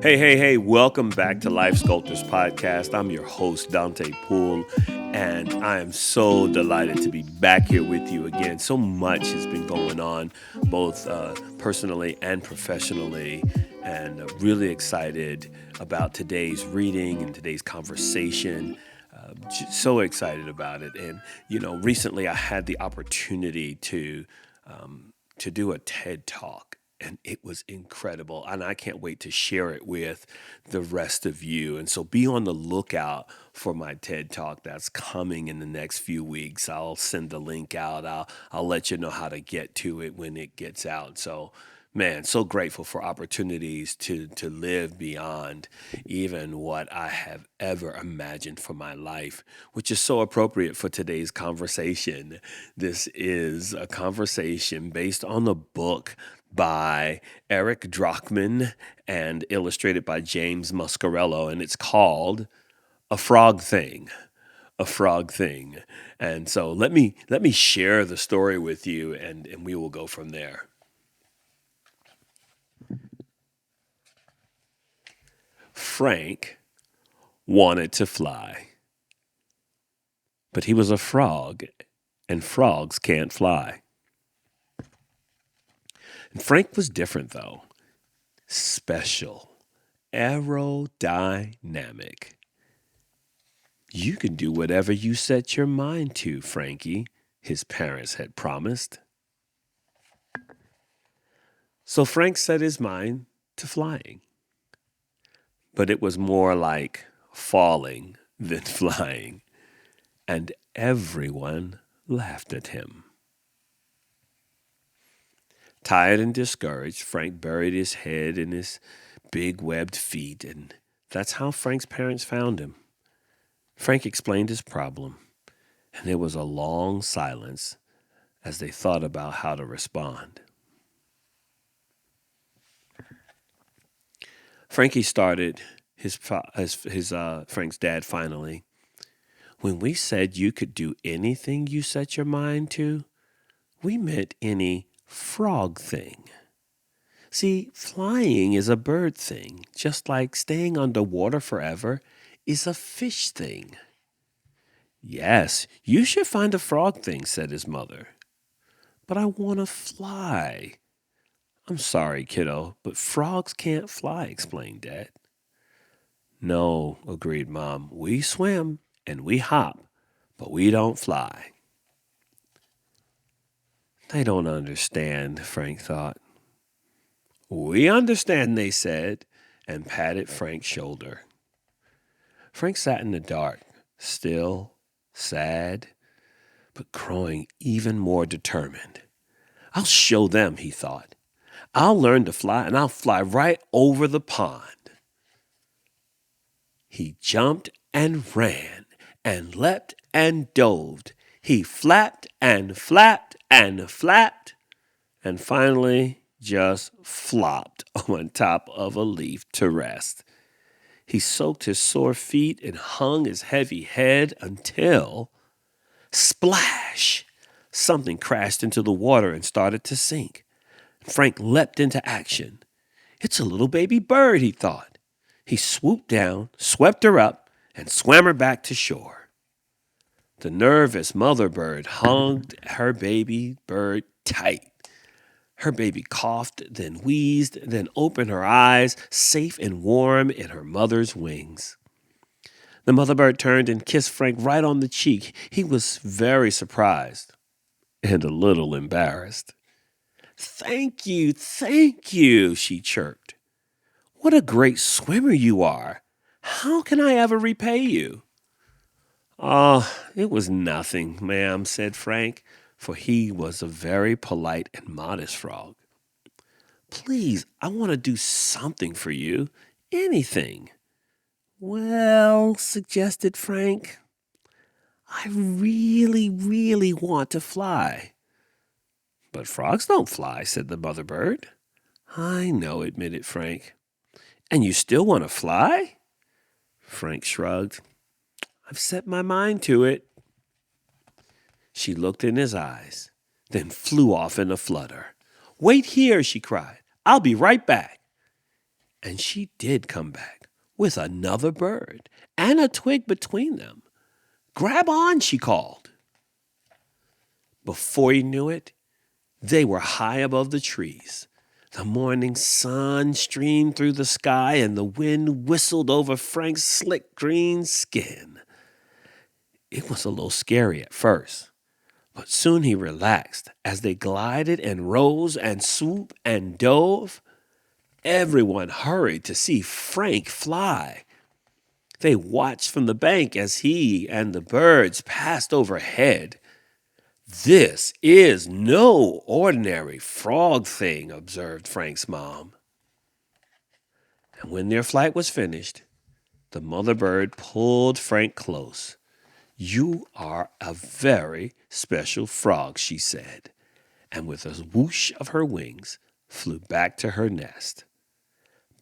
Hey, welcome back to Life Sculptors Podcast. I'm your host, Dante Poole, and I am so delighted to be back here with you again. So much has been going on, both personally and professionally, and really excited about today's reading and today's conversation. So excited about it. And, recently I had the opportunity to do a TED Talk. And it was incredible. And I can't wait to share it with the rest of you. And so be on the lookout for my TED Talk that's coming in the next few weeks. I'll send the link out. I'll let you know how to get to it when it gets out. So, man, so grateful for opportunities to live beyond even what I have ever imagined for my life, which is so appropriate for today's conversation. This is a conversation based on the book by Eric Drachman and illustrated by James Muscarello, and it's called A Frog Thing. A Frog Thing. And so let me share the story with you, and we will go from there. Frank wanted to fly, but he was a frog, and frogs can't fly. And Frank was different, though. Special, aerodynamic. You can do whatever you set your mind to, Frankie, his parents had promised. So Frank set his mind to flying. But it was more like falling than flying, and everyone laughed at him. Tired and discouraged, Frank buried his head in his big webbed feet, and that's how Frank's parents found him. Frank explained his problem, and there was a long silence as they thought about how to respond. Frankie started Frank's dad finally. When we said you could do anything you set your mind to, we meant any frog thing. See, flying is a bird thing, just like staying underwater forever is a fish thing. Yes, you should find a frog thing, said his mother. But I want to fly. I'm sorry, kiddo, but frogs can't fly, explained Dad. No, agreed Mom. We swim and we hop, but we don't fly. They don't understand, Frank thought. We understand, they said, and patted Frank's shoulder. Frank sat in the dark, still, sad, but growing even more determined. I'll show them, he thought. I'll learn to fly, and I'll fly right over the pond. He jumped and ran and leapt and dove. He flapped and flapped and flapped, and finally just flopped on top of a leaf to rest. He soaked his sore feet and hung his heavy head until, splash! Something crashed into the water and started to sink. Frank leapt into action. It's a little baby bird, he thought. He swooped down, swept her up, and swam her back to shore. The nervous mother bird hugged her baby bird tight. Her baby coughed, then wheezed, then opened her eyes, safe and warm in her mother's wings. The mother bird turned and kissed Frank right on the cheek. He was very surprised and a little embarrassed. Thank you, she chirped. What a great swimmer you are. How can I ever repay you? Oh, it was nothing, ma'am, said Frank, for he was a very polite and modest frog. Please, I want to do something for you. Anything. Well, suggested Frank, I really want to fly. But frogs don't fly, said the mother bird. I know, admitted Frank. And you still want to fly? Frank shrugged. I've set my mind to it. She looked in his eyes, then flew off in a flutter. Wait here, she cried. I'll be right back. And she did come back with another bird and a twig between them. Grab on, she called. Before he knew it, they were high above the trees. The morning sun streamed through the sky and the wind whistled over Frank's slick green skin. It was a little scary at first, but soon he relaxed as they glided and rose and swooped and dove. Everyone hurried to see Frank fly. They watched from the bank as he and the birds passed overhead. "This is no ordinary frog thing," observed Frank's mom. And when their flight was finished, the mother bird pulled Frank close. "You are a very special frog," she said, and with a whoosh of her wings, flew back to her nest.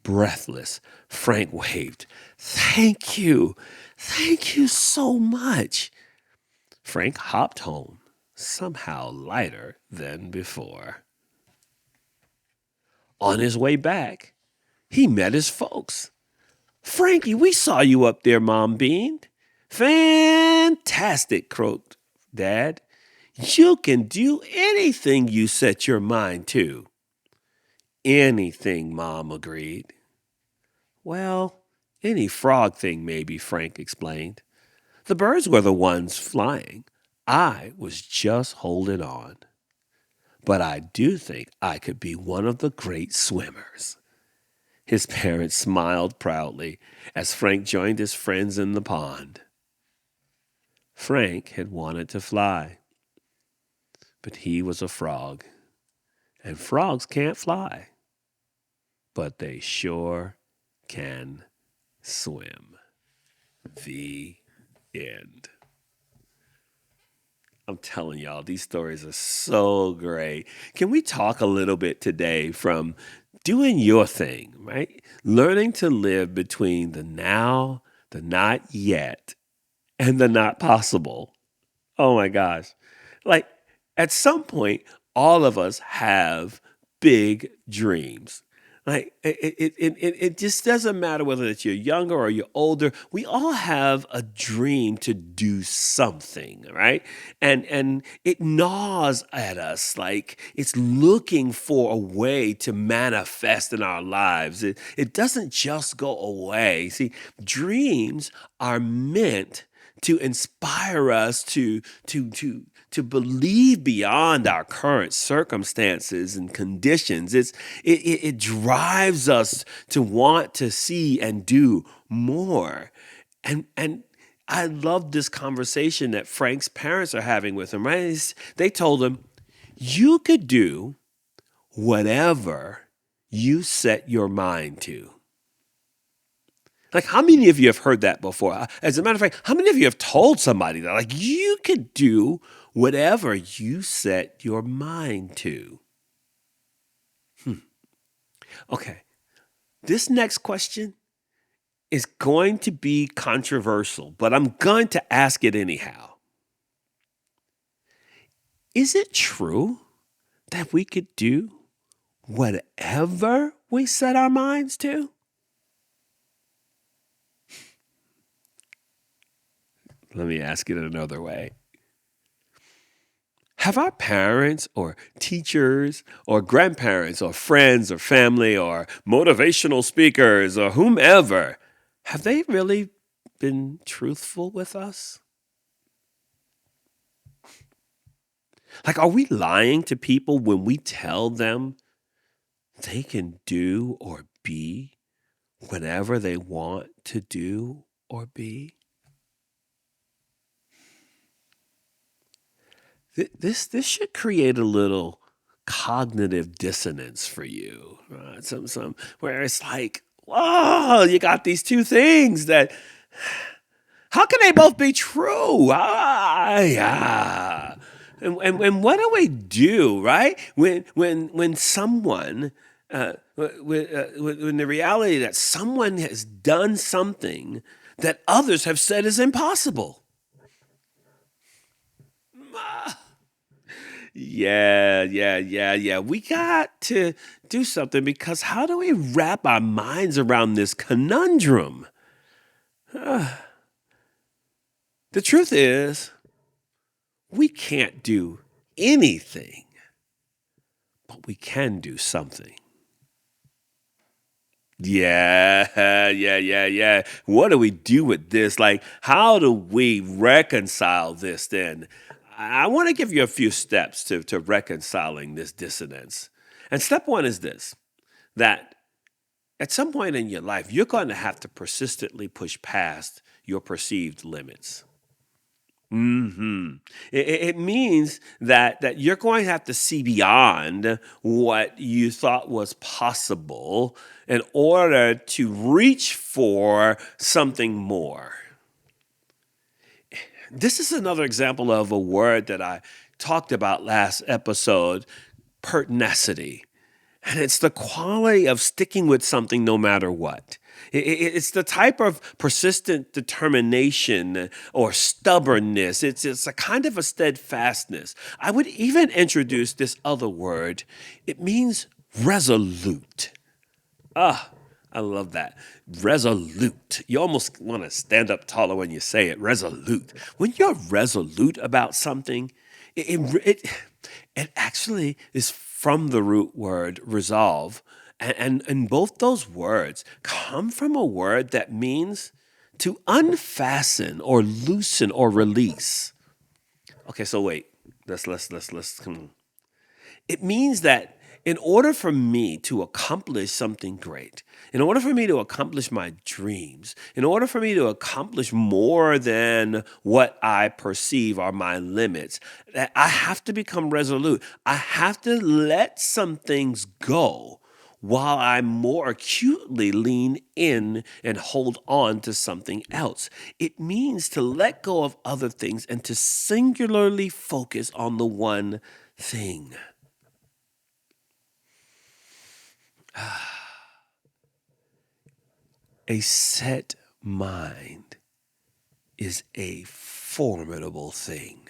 Breathless, Frank waved. Thank you so much." Frank hopped home, somehow lighter than before. On his way back, he met his folks. "Frankie, we saw you up there," Mom beamed. "Fantastic," croaked Dad. "You can do anything you set your mind to." "Anything," Mom agreed. "Well, any frog thing maybe," Frank explained. "The birds were the ones flying. I was just holding on. But I do think I could be one of the great swimmers." His parents smiled proudly as Frank joined his friends in the pond. Frank had wanted to fly, but he was a frog, and frogs can't fly, but they sure can swim. The end. I'm telling y'all, these stories are so great. Can we talk a little bit today from doing your thing, right? Learning to live between the now, the not yet, and the not possible. Oh my gosh. Like at some point, all of us have big dreams. Like it just doesn't matter whether it's you're younger or you're older. We all have a dream to do something, right? And it gnaws at us like it's looking for a way to manifest in our lives. It doesn't just go away. See, dreams are meant to inspire us to believe beyond our current circumstances and conditions. It drives us to want to see and do more. And I love this conversation that Frank's parents are having with him, right? They told him, "You could do whatever you set your mind to." Like, how many of you have heard that before? As a matter of fact, how many of you have told somebody that? Like, you could do whatever you set your mind to. Okay, this next question is going to be controversial, but I'm going to ask it anyhow. Is it true that we could do whatever we set our minds to? Let me ask it another way. Have our parents or teachers or grandparents or friends or family or motivational speakers or whomever, have they really been truthful with us? Like, are we lying to people when we tell them they can do or be whatever they want to do or be? This should create a little cognitive dissonance for you, right? Some where it's like, whoa, you got these two things that, how can they both be true? Yeah. And what do we do, right? When someone, when the reality that someone has done something that others have said is impossible. Yeah. We got to do something because how do we wrap our minds around this conundrum? The truth is, we can't do anything, but we can do something. Yeah. What do we do with this? Like, how do we reconcile this then? I want to give you a few steps to reconciling this dissonance. And step one is this, that at some point in your life, you're going to have to persistently push past your perceived limits. It means that you're going to have to see beyond what you thought was possible in order to reach for something more. This is another example of a word that I talked about last episode, pertinacity. And it's the quality of sticking with something no matter what. It's the type of persistent determination or stubbornness. It's a kind of a steadfastness. I would even introduce this other word. It means resolute. I love that. Resolute. You almost want to stand up taller when you say it. Resolute. When you're resolute about something, it actually is from the root word resolve. And both those words come from a word that means to unfasten or loosen or release. Okay, so wait. Let's it means that in order for me to accomplish something great, in order for me to accomplish my dreams, in order for me to accomplish more than what I perceive are my limits, that I have to become resolute. I have to let some things go while I more acutely lean in and hold on to something else. It means to let go of other things and to singularly focus on the one thing. A set mind is a formidable thing.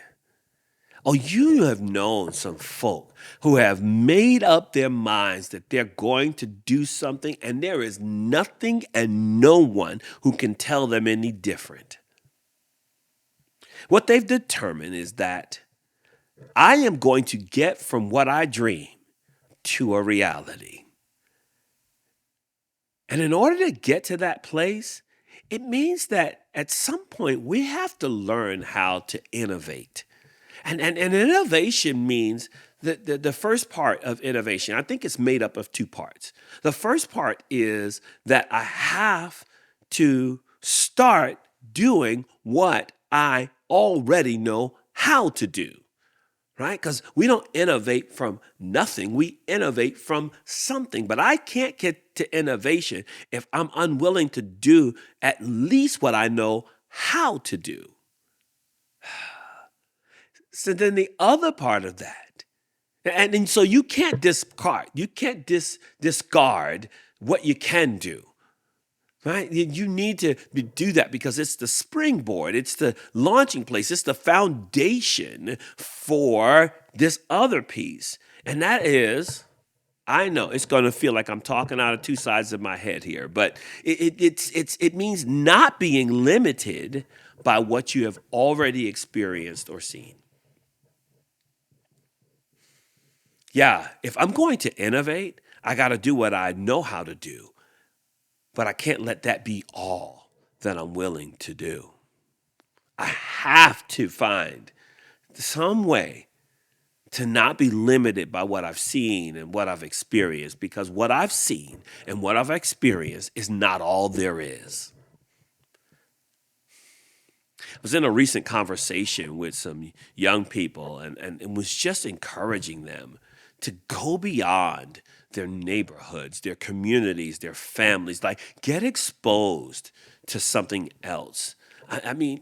Oh, you have known some folk who have made up their minds that they're going to do something, and there is nothing and no one who can tell them any different. What they've determined is that I am going to get from what I dream to a reality. And in order to get to that place, it means that at some point we have to learn how to innovate. And innovation means that the first part of innovation, I think it's made up of two parts. The first part is that I have to start doing what I already know how to do, right? Because we don't innovate from nothing, we innovate from something. But I can't get to innovation if I'm unwilling to do at least what I know how to do. So then the other part of that, and so you can't discard, you can't discard what you can do. Right? You need to do that because it's the springboard, it's the launching place, it's the foundation for this other piece. And that is, I know it's going to feel like I'm talking out of two sides of my head here, but it means not being limited by what you have already experienced or seen. Yeah, if I'm going to innovate, I got to do what I know how to do, but I can't let that be all that I'm willing to do. I have to find some way to not be limited by what I've seen and what I've experienced, because what I've seen and what I've experienced is not all there is. I was in a recent conversation with some young people and was just encouraging them to go beyond their neighborhoods, their communities, their families, like get exposed to something else. I mean,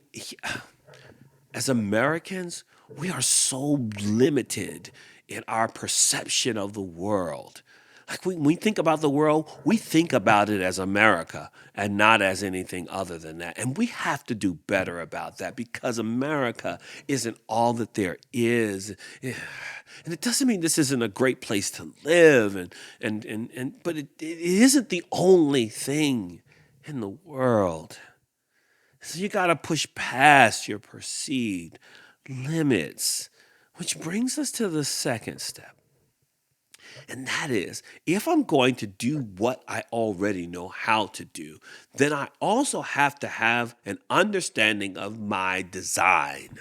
as Americans, we are so limited in our perception of the world. Like when we think about the world, we think about it as America and not as anything other than that. And we have to do better about that because America isn't all that there is. And it doesn't mean this isn't a great place to live but it isn't the only thing in the world. So you got to push past your perceived limits, which brings us to the second step. And that is, if I'm going to do what I already know how to do, then I also have to have an understanding of my design.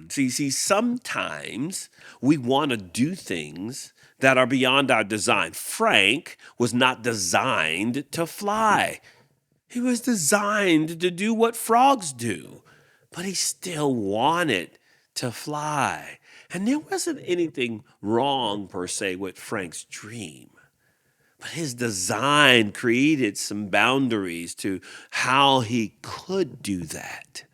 See, sometimes we want to do things that are beyond our design. Frank was not designed to fly. He was designed to do what frogs do, but he still wanted to fly. And there wasn't anything wrong per se with Frank's dream. But his design created some boundaries to how he could do that.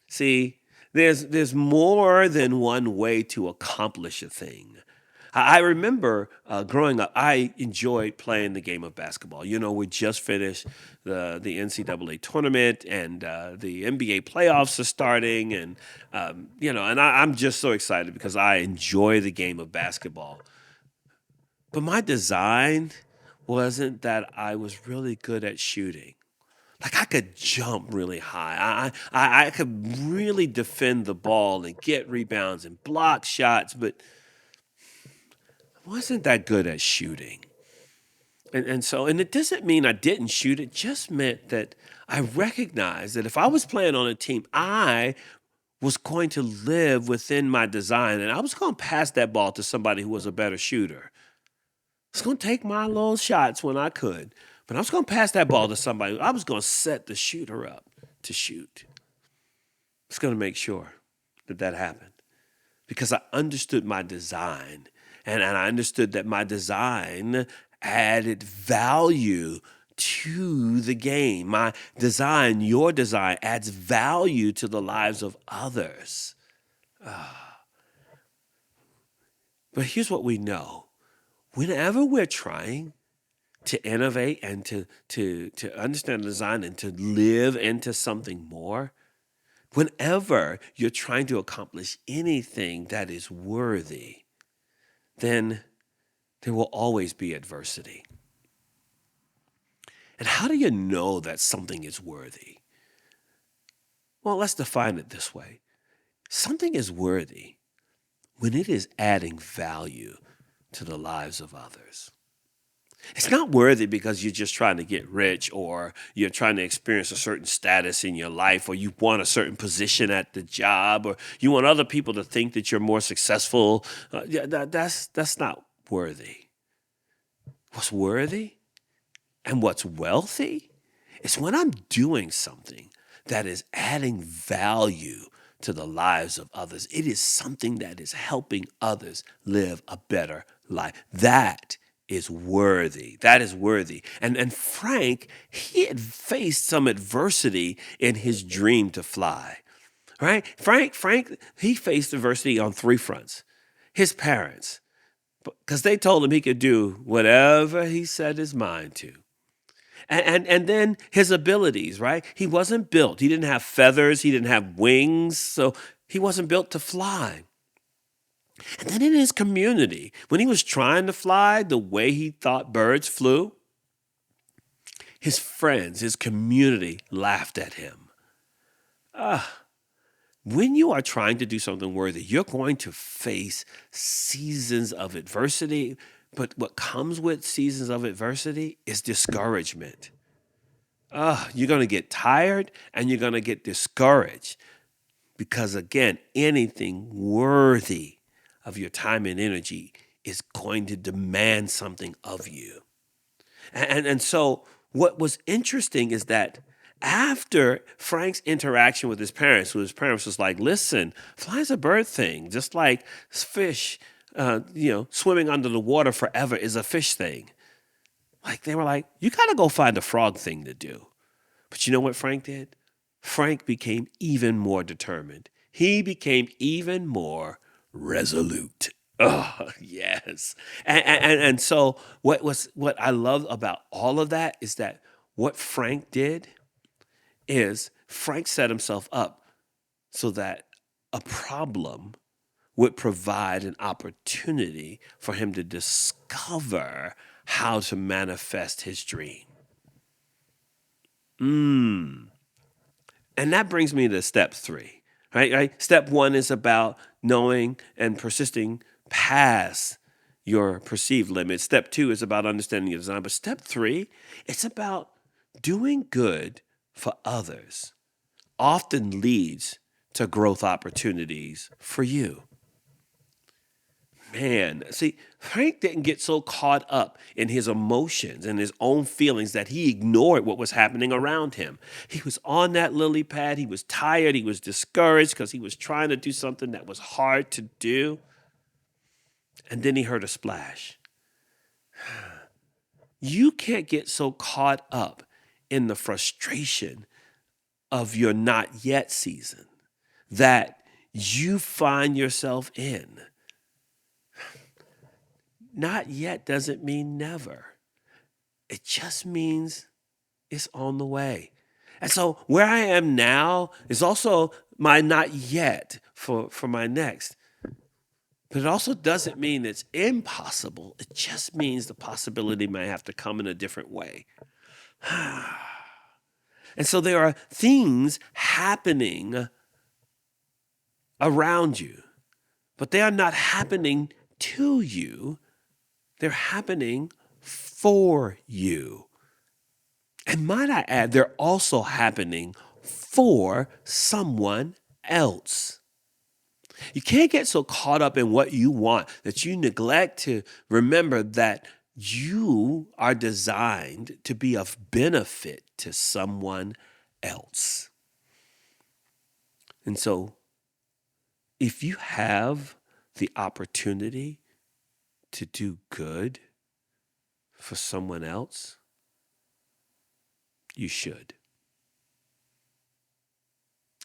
See, there's more than one way to accomplish a thing. I remember growing up, I enjoyed playing the game of basketball. You know, we just finished the NCAA tournament, and the NBA playoffs are starting, and I'm just so excited because I enjoy the game of basketball. But my design wasn't that I was really good at shooting. Like I could jump really high. I could really defend the ball and get rebounds and block shots, but I wasn't that good at shooting. And it doesn't mean I didn't shoot. It just meant that I recognized that if I was playing on a team, I was going to live within my design and I was going to pass that ball to somebody who was a better shooter. I was going to take my little shots when I could, but I was going to pass that ball to somebody. I was going to set the shooter up to shoot. I was going to make sure that happened because I understood my design and I understood that my design added value to the game. My design, your design, adds value to the lives of others. But here's what we know. Whenever we're trying to innovate and to understand design and to live into something more, whenever you're trying to accomplish anything that is worthy, then there will always be adversity. And how do you know that something is worthy? Well, let's define it this way. Something is worthy when it is adding value to the lives of others. It's not worthy because you're just trying to get rich or you're trying to experience a certain status in your life or you want a certain position at the job or you want other people to think that you're more successful. That's not worthy. What's worthy and what's wealthy is when I'm doing something that is adding value to the lives of others. It is something that is helping others live a better life. That is worthy. That is worthy. And Frank, he had faced some adversity in his dream to fly. Right? Frank, he faced adversity on three fronts. His parents, because they told him he could do whatever he set his mind to. And then his abilities, right? He wasn't built. He didn't have feathers. He didn't have wings. So he wasn't built to fly. And then in his community, when he was trying to fly the way he thought birds flew, his friends, his community laughed at him. When you are trying to do something worthy, you're going to face seasons of adversity. But what comes with seasons of adversity is discouragement. You're going to get tired and you're going to get discouraged because, again, anything worthy of your time and energy is going to demand something of you. And so what was interesting is that after Frank's interaction with his parents, who his parents was like, listen, fly's a bird thing, just like fish, swimming under the water forever is a fish thing. Like they were like, you got to go find a frog thing to do. But you know what Frank did? Frank became even more determined. He became even more resolute. Oh, yes. And so what I love about all of that is that what Frank did is Frank set himself up so that a problem would provide an opportunity for him to discover how to manifest his dream. And that brings me to step 3. Right? Step 1 is about knowing and persisting past your perceived limits. Step 2 is about understanding your design. But step 3, it's about doing good for others often leads to growth opportunities for you. Man, see, Frank didn't get so caught up in his emotions and his own feelings that he ignored what was happening around him. He was on that lily pad. He was tired. He was discouraged because he was trying to do something that was hard to do. And then he heard a splash. You can't get so caught up in the frustration of your not yet season that you find yourself in. Not yet doesn't mean never. It just means it's on the way. And so where I am now is also my not yet for my next. But it also doesn't mean it's impossible. It just means the possibility may have to come in a different way. And so there are things happening around you, but they are not happening to you. They're happening for you. And might I add, they're also happening for someone else. You can't get so caught up in what you want that you neglect to remember that you are designed to be of benefit to someone else. And so, if you have the opportunity to do good for someone else, you should.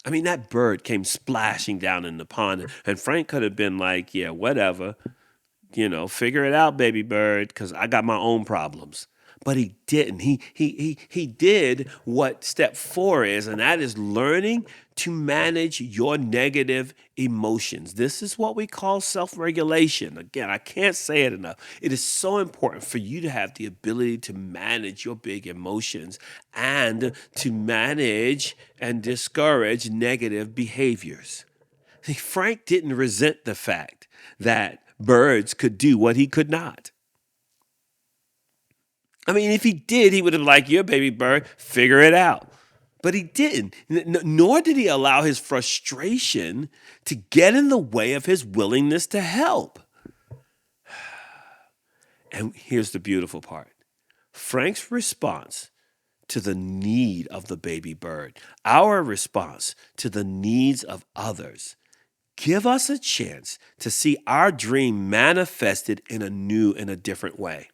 I mean, that bird came splashing down in the pond, and Frank could have been like, yeah, whatever, figure it out, baby bird, because I got my own problems. But he didn't. He did what step 4 is, and that is learning to manage your negative emotions. This is what we call self-regulation. Again, I can't say it enough. It is so important for you to have the ability to manage your big emotions and to manage and discourage negative behaviors. See, Frank didn't resent the fact that birds could do what he could not. I mean, if he did, he would have like, your baby bird, figure it out. But he didn't, nor did he allow his frustration to get in the way of his willingness to help. And here's the beautiful part. Frank's response to the need of the baby bird, our response to the needs of others, give us a chance to see our dream manifested in a new and a different way.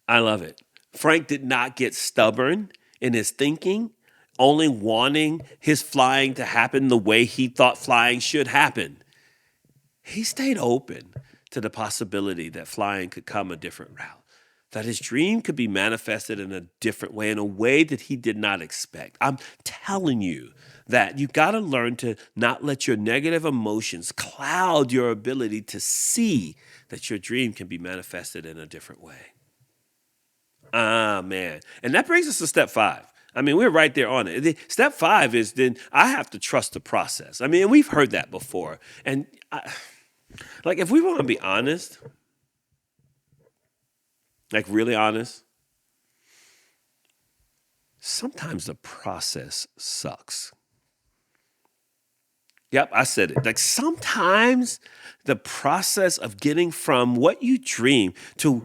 I love it. Frank did not get stubborn in his thinking, only wanting his flying to happen the way he thought flying should happen. He stayed open to the possibility that flying could come a different route, that his dream could be manifested in a different way, in a way that he did not expect. I'm telling you that you got to learn to not let your negative emotions cloud your ability to see that your dream can be manifested in a different way. Man. And that brings us to step 5. I mean, we're right there on it. Step 5 is then I have to trust the process. I mean, we've heard that before. And if we want to be honest, like really honest, sometimes the process sucks. Yep, I said it. Like sometimes the process of getting from what you dream to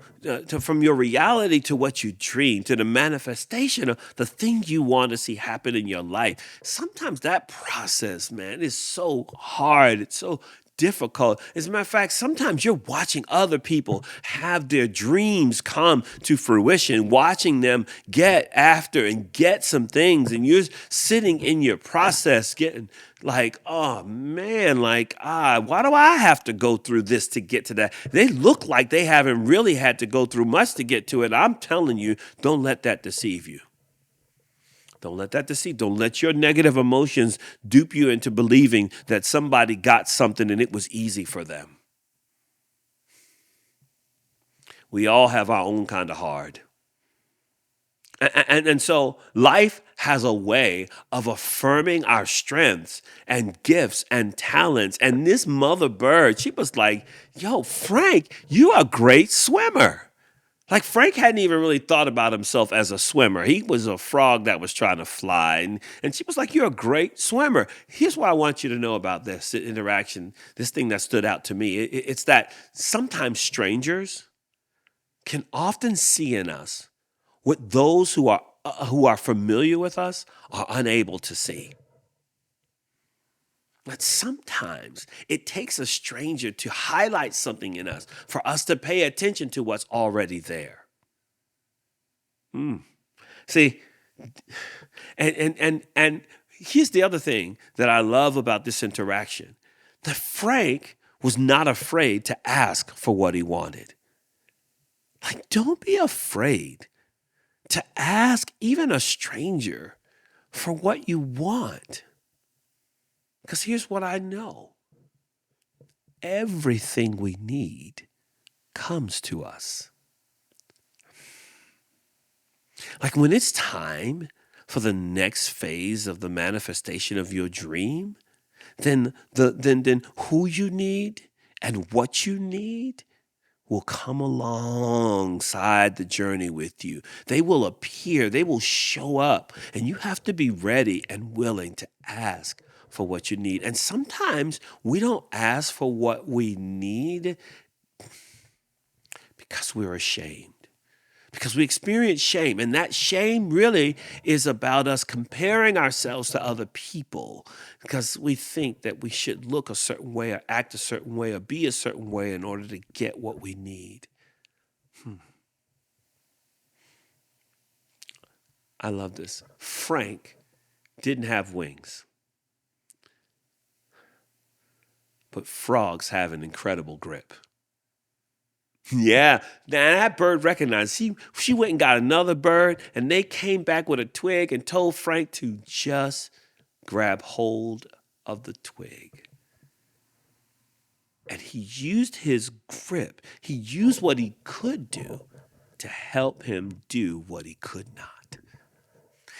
from your reality to what you dream to the manifestation of the thing you want to see happen in your life. Sometimes that process, man, is so hard. It's so difficult. As a matter of fact, sometimes you're watching other people have their dreams come to fruition, watching them get after and get some things, and you're sitting in your process getting like, oh man, like, why do I have to go through this to get to that? They look like they haven't really had to go through much to get to it. I'm telling you, don't let that deceive you. Don't let that deceive. Don't let your negative emotions dupe you into believing that somebody got something and it was easy for them. We all have our own kind of hard. And so life has a way of affirming our strengths and gifts and talents. And this mother bird, she was like, yo, Frank, you're a great swimmer. Like Frank hadn't even really thought about himself as a swimmer. He was a frog that was trying to fly. And she was like, you're a great swimmer. Here's what I want you to know about this interaction, this thing that stood out to me. It's that sometimes strangers can often see in us what those who are familiar with us are unable to see. But sometimes it takes a stranger to highlight something in us for us to pay attention to what's already there. See, and here's the other thing that I love about this interaction. That Frank was not afraid to ask for what he wanted. Like, don't be afraid to ask even a stranger for what you want. Because here's what I know. Everything we need comes to us. Like when it's time for the next phase of the manifestation of your dream, then who you need and what you need will come alongside the journey with you. They will appear, they will show up, and you have to be ready and willing to ask for what you need. And sometimes we don't ask for what we need because we're ashamed. Because we experience shame, and that shame really is about us comparing ourselves to other people because we think that we should look a certain way or act a certain way or be a certain way in order to get what we need. I love this. Frank didn't have wings, but frogs have an incredible grip. Yeah, now that bird recognized. She went and got another bird, and they came back with a twig and told Frank to just grab hold of the twig. And he used his grip. He used what he could do to help him do what he could not.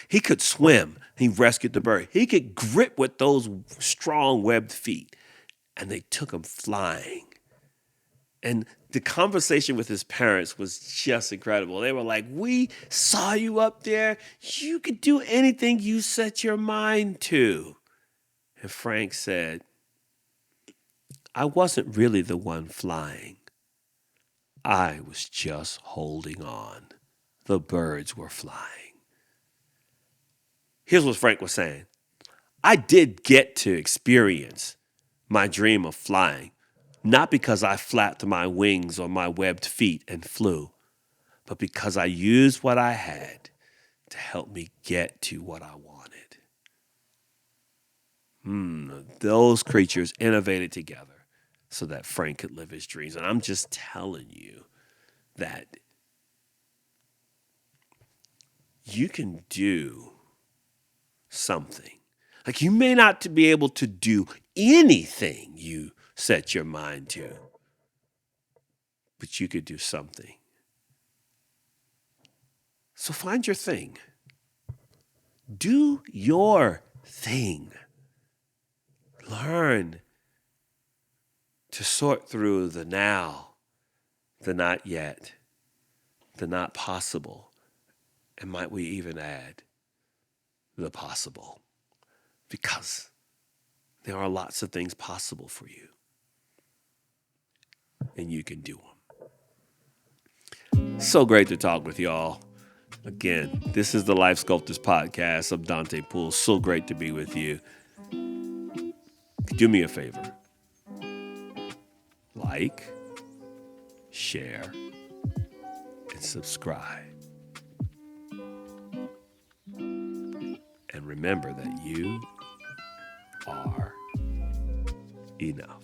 He could swim. He rescued the bird. He could grip with those strong webbed feet, and they took him flying. And the conversation with his parents was just incredible. They were like, we saw you up there. You could do anything you set your mind to. And Frank said, I wasn't really the one flying. I was just holding on. The birds were flying. Here's what Frank was saying. I did get to experience my dream of flying. Not because I flapped my wings or my webbed feet and flew, but because I used what I had to help me get to what I wanted. Those creatures innovated together so that Frank could live his dreams. And I'm just telling you that you can do something. Like you may not be able to do anything you set your mind to, but you could do something. So find your thing. Do your thing. Learn to sort through the now, the not yet, the not possible, and might we even add the possible, because there are lots of things possible for you. And you can do them. So great to talk with y'all. Again, this is the Life Sculptors Podcast. I'm Dante Poole. So great to be with you. Do me a favor. like, share, and subscribe. And remember that you are enough.